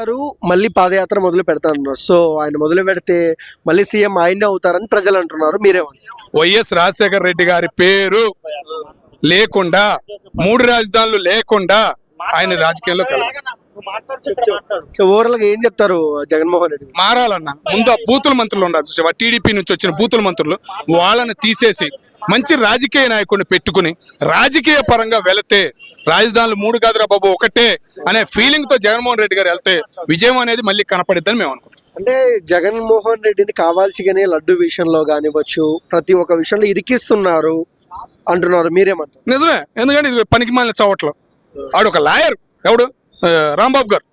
గారు మళ్ళీ పాదయాత్ర మొదలు పెడతాన్నారు. సో ఆయన మొదలు పెడితే మళ్ళీ సీఎం ఆయనే అవుతారని ప్రజలు అంటున్నారు. మీరేమంటారు? వైఎస్ రాజశేఖర రెడ్డి గారి పేరు లేకుండా, 3 రాజధానులు లేకుండా ఆయన రాజకీయాల్లో ఓవరాల్ గా ఏం చెప్తారు జగన్మోహన్ రెడ్డి? మారాలన్న ముందు ఆ బూతుల మంత్రులు ఉన్నారు చూసావా, టీడీపీ నుంచి వచ్చిన బూతుల మంత్రులు, వాళ్ళని తీసేసి మంచి రాజకీయ నాయకుడిని పెట్టుకుని రాజకీయ పరంగా వెళితే రాజధానులు 3 కాదురా బాబు ఒకటే అనే ఫీలింగ్ తో జగన్మోహన్ రెడ్డి గారు వెళ్తే విజయం అనేది మళ్ళీ కనపడిద్దని మేము అనుకుంటాం. అంటే జగన్మోహన్ రెడ్డిని కావాల్సిగానే లడ్డు విషయంలో కానివ్వచ్చు, ప్రతి ఒక్క విషయంలో ఇరికిస్తున్నారు అంటున్నారు. మీరేమంటారు? నిజమే, ఎందుకంటే ఇది పనికి మాలిన చవట్లో ఆడు ఒక లాయర్, ఎవడు రాంబాబు గారు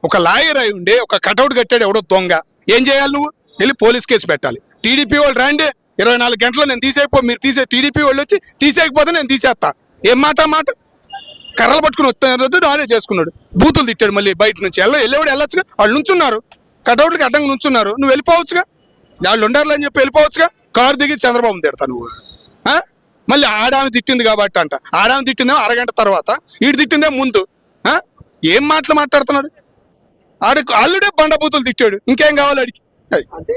ఒక లాయర్ అయి ఉండే ఒక కటౌట్ కట్టాడు ఎవడో దొంగ. ఏం చేయాలి? నువ్వు వెళ్ళి పోలీస్ కేసు పెట్టాలి. టీడీపీ వాళ్ళు రాండి 24 గంటలు నేను నేను తీసే టీడీపీ వాళ్ళు వచ్చి తీసేయకపోతే నేను తీసేస్తా. ఏం మాట కర్రలు పట్టుకుని వస్తాడు, ఆడే చేసుకున్నాడు, బూతులు తిట్టాడు. మళ్ళీ బయట నుంచి వెళ్ళేవాడు వెళ్ళొచ్చుగా, వాళ్ళు నుంచున్నారు కటౌట్లకి అడ్డంగా నుంచున్నారు, నువ్వు వెళ్ళిపోవచ్చుగా, వాళ్ళు ఉండాలి అని చెప్పి వెళ్ళిపోవచ్చుగా. కారు దిగి చంద్రబాబు తిడతా నువ్వు. మళ్ళీ ఆడామె తిట్టింది కాబట్టి అంట, ఆడామె తిట్టిందేమో అరగంట తర్వాత, ఈడు తిట్టిందే ముందు. ఏం మాటలు మాట్లాడుతున్నాడు? ఆడికి ఆల్రెడీ బండబూతులు తిట్టాడు, ఇంకేం కావాలి ఆడికి? అంటే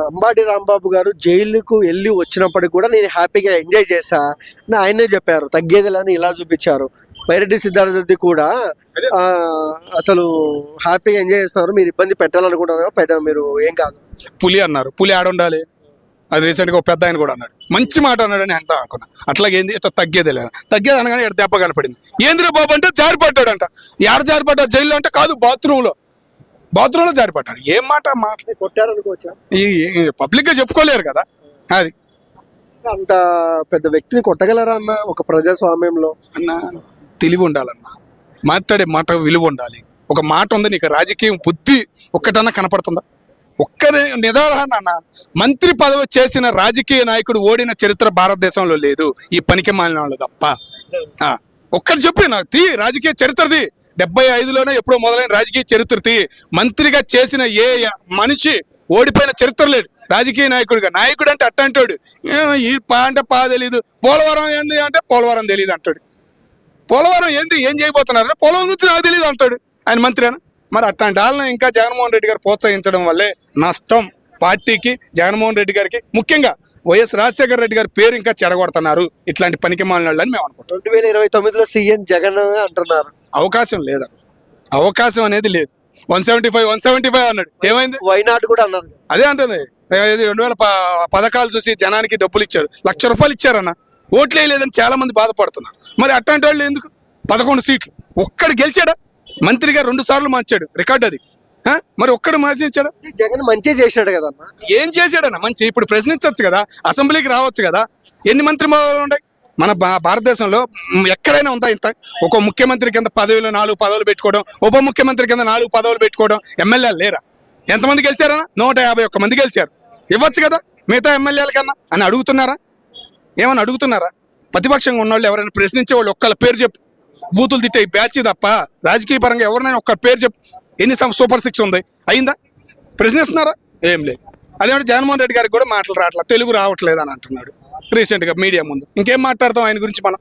అంబాటి రాంబాబు గారు జైలుకు వెళ్ళి వచ్చినప్పటికి కూడా నేను హ్యాపీగా ఎంజాయ్ చేశా అని ఆయనే చెప్పారు. తగ్గేదిలని ఇలా చూపించారు. బైరెడ్డి సిద్ధార్థి కూడా అసలు హ్యాపీగా ఎంజాయ్ చేస్తున్నారు. మీరు ఇబ్బంది పెట్టాలనుకుంటున్నారు, మీరు ఏం కాదు. పులి అన్నారు, పులి ఆడుండాలి. అది రీసెంట్గా ఒక పెద్ద ఆయన కూడా అన్నాడు, మంచి మాట అన్నాడు అని అంతా అనుకున్నా. అట్లాగేంది తగ్గేదే లేదు, తగ్గేది అనగానే ఇక్కడ దెబ్బ కనపడింది. ఏంద్ర బాబు అంటే జారిపడ్డాడంట. యాడ జారిపడ్డాడు? జైల్లో అంటే కాదు, బాత్రూంలో జారిపడ్డాడు. ఏం మాట కొట్టారనుకోవచ్చా? ఈ పబ్లిక్ గా చెప్పుకోలేరు కదా. అది అంత పెద్ద వ్యక్తిని కొట్టగలరా అన్న ఒక ప్రజాస్వామ్యంలో? అన్న తెలివి ఉండాలన్నా, మాట్లాడే మాట విలువ ఉండాలి. ఒక మాట ఉంది నీకు, రాజకీయం బుద్ధి ఒక్కటన్నా కనపడుతుందా? ఒక్కదే నిదాహరణ అన్న, మంత్రి పదవి చేసిన రాజకీయ నాయకుడు ఓడిన చరిత్ర భారతదేశంలో లేదు, ఈ పనికి మాలిన వాళ్ళు తప్ప. ఒక్కటి చెప్పి నాకు రాజకీయ చరిత్రది 75లోనే ఎప్పుడో మొదలైన రాజకీయ చరిత్రది. మంత్రిగా చేసిన ఏ మనిషి ఓడిపోయిన చరిత్ర లేదు రాజకీయ నాయకుడిగా. నాయకుడు అంటే అట్టంటాడు, ఈ అంటే తెలీదు. పోలవరం ఏంది అంటే పోలవరం తెలియదు అంటాడు. పోలవరం ఏంది, ఏం చేయబోతున్నారు, పోలవరం గురించి నాకు తెలియదు అంటాడు ఆయన మంత్రి అని. మరి అట్లాంటి వాళ్ళని ఇంకా జగన్మోహన్ రెడ్డి గారు ప్రోత్సహించడం వల్లే నష్టం పార్టీకి, జగన్మోహన్ రెడ్డి గారికి, ముఖ్యంగా వైఎస్ రాజశేఖర రెడ్డి గారి పేరు ఇంకా చెడగొడుతున్నారు ఇట్లాంటి పనికి మాలిన మేము అనుకుంటాం. 2029లో సీఎం జగన్ అంటున్నారు. అవకాశం లేదా? అవకాశం అనేది లేదు. 175 అన్నాడు, ఏమైంది? వైనాడు కూడా అన్నారు. అదే అంటుంది, 2000 పథకాలు చూసి జనానికి డబ్బులు ఇచ్చారు, ₹1,00,000 ఇచ్చారన్న, ఓట్లు వేయలేదని చాలా మంది బాధపడుతున్నారు. మరి అట్లాంటి వాళ్ళు ఎందుకు? 11 సీట్లు ఒక్కడు గెలిచాడా? మంత్రిగా 2 సార్లు మార్చాడు, రికార్డు అది. మరి ఒక్కడు మార్చాడా? జగన్ మంచి చేశాడు కదా. ఏం చేశాడన్న మంచి? ఇప్పుడు ప్రశ్నించవచ్చు కదా, అసెంబ్లీకి రావచ్చు కదా. ఎన్ని మంత్రి పదవులు ఉన్నాయి మన భారతదేశంలో? ఎక్కడైనా ఉందా ఇంత? ఒక ముఖ్యమంత్రి కింద 4 పదవులు పెట్టుకోవడం, ఉప ముఖ్యమంత్రి కింద 4 పదవులు పెట్టుకోవడం. ఎమ్మెల్యేలు లేరా? ఎంతమంది గెలిచారన్నా? 151 మంది గెలిచారు. ఇవ్వచ్చు కదా మిగతా ఎమ్మెల్యేల కన్నా అని అడుగుతున్నారా? ఏమని అడుగుతున్నారా? ప్రతిపక్షంగా ఉన్నవాళ్ళు ఎవరైనా ప్రశ్నించే వాళ్ళు ఒక్కళ్ళ పేరు చెప్పు. బూతులు తిట్టే బ్యాచ్ తప్ప రాజకీయ పరంగా ఎవరినైనా ఒక్క పేరు చెప్పు. ఎన్ని సూపర్ 6 ఉంది, అయిందా? ప్రశ్నిస్తున్నారా? ఏం లేదు. అదేమంటే జగన్మోహన్ రెడ్డి గారికి కూడా మాటలు రావట్లేదు, తెలుగు రావట్లేదు అని అంటున్నాడు రీసెంట్గా మీడియా ముందు. ఇంకేం మాట్లాడతాం ఆయన గురించి మనం?